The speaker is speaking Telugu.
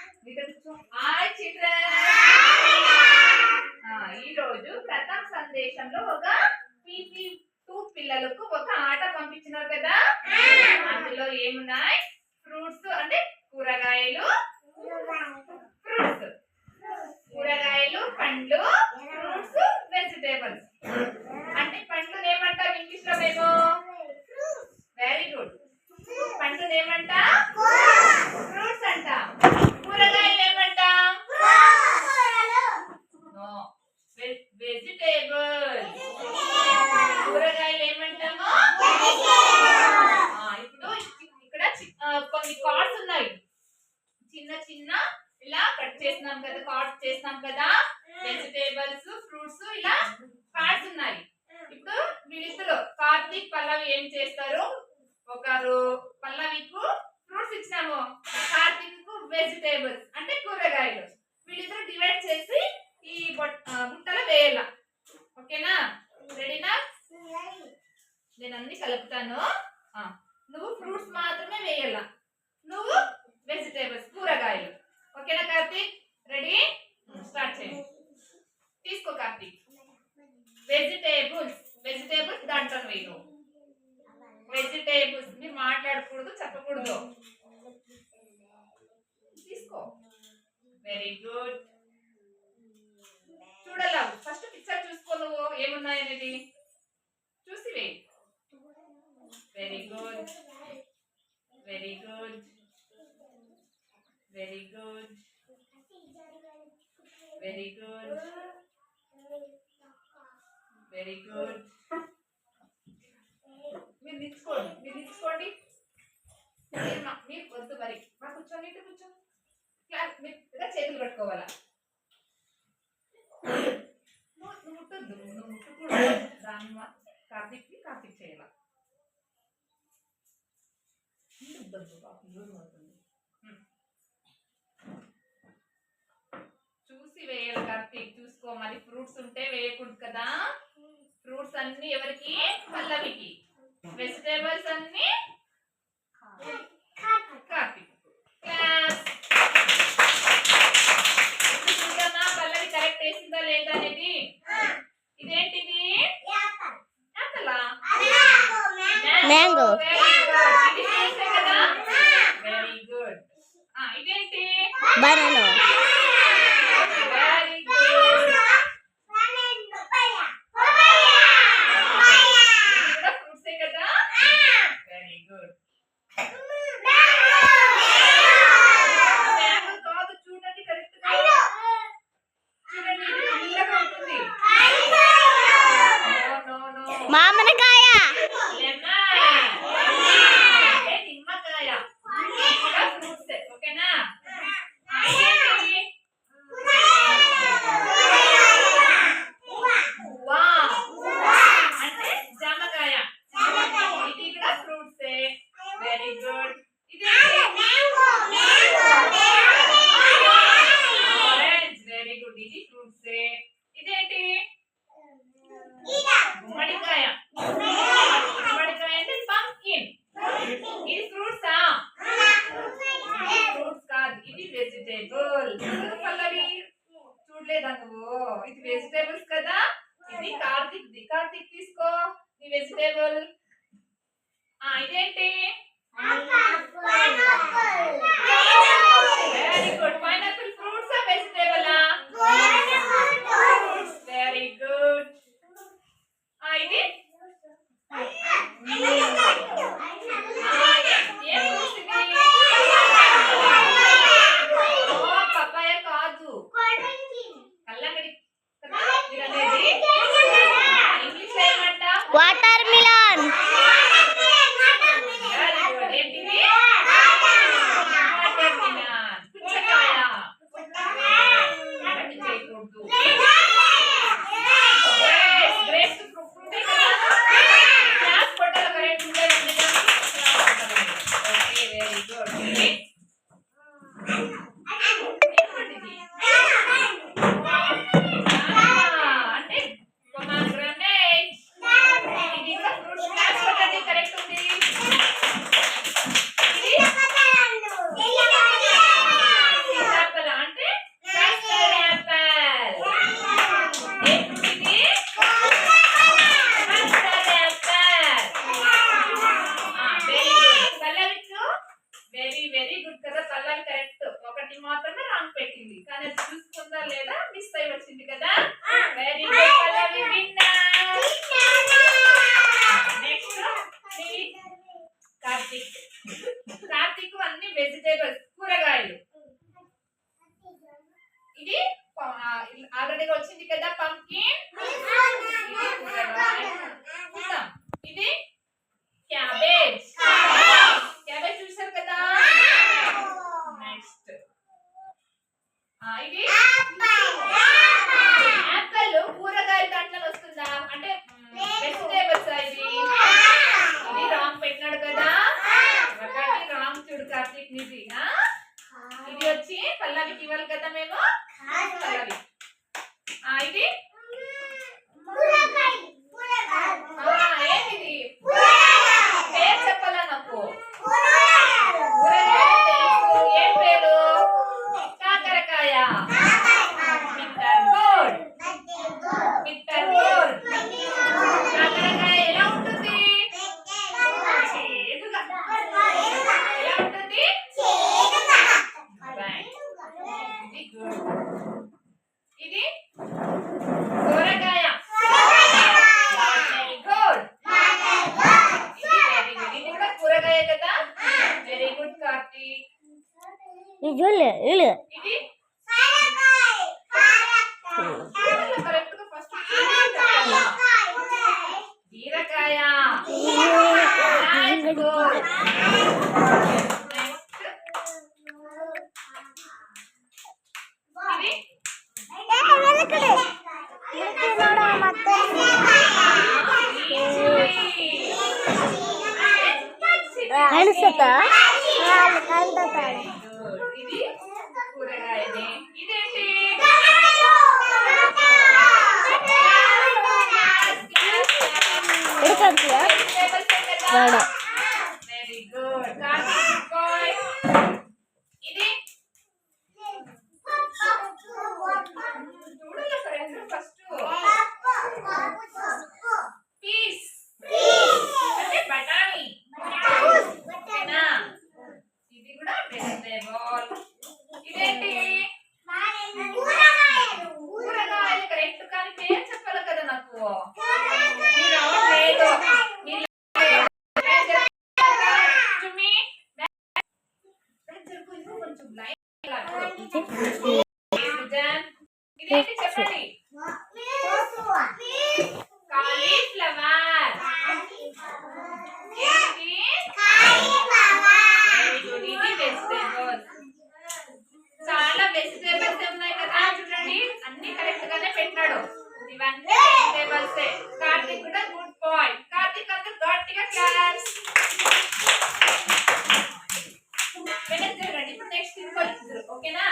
Hi children. ఈ రోజు ప్రథమ సందేశంలో ఒక PP2 పిల్లలకు ఒక ఆట పంపించినారు కదా. అందులో ఏమున్నాయి? ఫ్రూట్స్ అంటే కూరగాయలు, ఫ్రూట్స్ కూరగాయలు, పండ్లు, ఫ్రూట్స్, వెజిటేబుల్స్. అంటే పండ్లు ఏమంటాం ఇంగ్లీష్ లో మేము? Very good. పండ్లు ఏమంటా? ఫ్రూట్స్ అంట. కూరగాయలు ఏమంటా? వెజిటేబుల్స్. కూరగాయలు ఏమంటాము? ఇప్పుడు ఇక్కడ కొన్ని కార్డ్స్ ఉన్నాయి. చిన్న చిన్న ఇలా కట్ చేసినాం కదా, కార్డ్స్ చేసినాం కదా. వెజిటేబుల్స్, ఫ్రూట్స్ ఇలా కార్డ్స్ ఉన్నాయి. ఇప్పుడు వీళ్ళిద్దరు కార్తీక్, పల్లవి ఏం చేస్తారు? ఒకరు పల్లవికు ఫ్రూట్స్ ఇచ్చినాము, కార్తీక్ కు వెజిటేబుల్స్ అంటే కూరగాయలు. వీళ్ళిద్దరు డివైడ్ చేసి ఈ బుట్టలో వేయాల. ఓకేనా? రెడీనా? నేను అన్ని కలుపుతాను. నువ్వు ఫ్రూట్స్ మాత్రమే వేయాల, నువ్వు వెజిటేబుల్స్ కూరగాయలు. ఓకేనా కార్తీక్? రెడీ? స్టార్ట్ చేయండి. తీసుకో కార్తీక్. వెజిటేబుల్స్ వెజిటేబుల్స్ దాంట్లో వేయను. వెజిటేబుల్స్ మీరు మాట్లాడకూడదు, చెప్పకూడదు. తీసుకో. Very good. చూడాలా? ఫస్ట్ పిక్చర్ చూసుకో, నువ్వు ఏమున్నాయి అనేది చూసి వేయి. Very good, very good, very good, very good, very good. మీరు నిల్చుకోండి, మీరు నిల్చుకోండి. మీరు వద్దు మరి, మా కూర్చోండి, ఇటు కూర్చో. మీరు చేతులు కట్టుకోవాలా. నువ్వు ముట్టద్దు, నువ్వు ముట్టకూడదు. దాన్ని కార్తీక్ చేయాల. చూసి వేయాలి కార్తీక్, చూసుకో. మరి ఫ్రూట్స్ ఉంటే వేయకూడదు కదా. ఫ్రూట్స్ అన్ని ఎవరికి? పల్లవికి. వెజిటేబుల్స్ అన్ని కార్తీక్. క్లాస్. చూడమ్మా, పల్లవి కరెక్ట్ వేసిందా లేదా అనేది. ఇదేంటిది? యాపిలా? మ్యాంగో. Very good. ఇదేంటి? బనానా. Very good. ఫ్రూట్సే కదా. Very good. మ్యాంగో కాదు, చూడండి కరెక్ట్ గా. చూడండి, ఇది పిల్లగా ఉంటుంది. మామిడికాయ. నిమ్మకాయ. ఫ్రూట్స్. ఓకేనా? అంటే జామకాయ. ఇది కూడా ఫ్రూట్సే. Very good. ఇది ఆరెంజ్. Very good. ఇది ఫ్రూట్సే. ఇదేంటి? గుమ్మడికాయ. గుమ్మడికాయ అంటే పంకిన్. ఇది ఫ్రూట్సా? ఫ్రూట్స్ కాదు, ఇది వెజిటేబుల్. పల్లవి చూడలేదా నువ్వు? ఇది వెజిటేబుల్స్ కదా. ఇది కార్తీక్ ది. కార్తీక్ తీసుకో నీ వెజిటేబుల్. ఇదేంటి? Very good. పైనాపిల్ ఫ్రూట్సా వెజిటేబులా? Very good. ఇది పపాయ కాదు, కల్లగడి. ఇంగ్లీష్ ఏమంట? Water melon. Very good. ఏంటిది? Water melon. ఆల్రెడీగా వచ్చింది కదా పంకిన్. చూద్దాం. ఇది క్యాబేజ్. క్యాబేజ్ చూసారు కదా. నెక్స్ట్ ఇది యాపిల్. కూరగాయల దాంట్లో వస్తుందా అంటే వెజిటేబుల్స్. ఇది రాంగ్ పెట్టినాడు కదా. ఒకటి రాంగ్ చూడు కార్తీక్ నిధి. ఇది వచ్చి పల్లవికి ఇవ్వాలి కదా మేము. పల్లవి ఇది ఏంటిది పేరు చెప్పాలా నాకు. ఏం పేరు? కాకరకాయ. Mister good. Mister good. కాకరకాయ ఎలా ఉంటుంది? చేదుగా. ఎలా ఉంటుంది? ఇది సోరకాయ. Very good. ఇది కూడా కూరగాయ కదా. Very good Karthik. ఇది కరెక్ట్ గా ఫస్ట్ బీరకాయ. ఇది కూరగాయనే. ఇదేంటి? Very good. ఇది చూడాలి కరెక్ట్ ఫస్ట్. పీస్ అంటే బఠానీ. ఓకేనా? ఇది కూడా వెజిటేబుల్. ఇదేంటి? కూరగాయలు కరెక్ట్ కానీ పేరు చెప్పాలి కదా నాకు. మీరు అవ్వట్లేదు. ఇదేంటి చెప్పండి? కాలీఫ్లవర్. ఇది వెజిటేబుల్స్. చాలా వెజిటేబుల్స్ ఉన్నాయి కదా. చూడండి అన్ని కరెక్ట్ గానే పెట్టినాడు. ఇవన్నీ వెజిటేబుల్స్. కార్తీక్ కూడా గుడ్ బాయ్. కార్తీక్ అందరూ గట్టిగా క్లాస్. వెనక్కి జరగండి. ఇప్పుడు నెక్స్ట్ ఇంకో ఇద్దరు. ఓకేనా?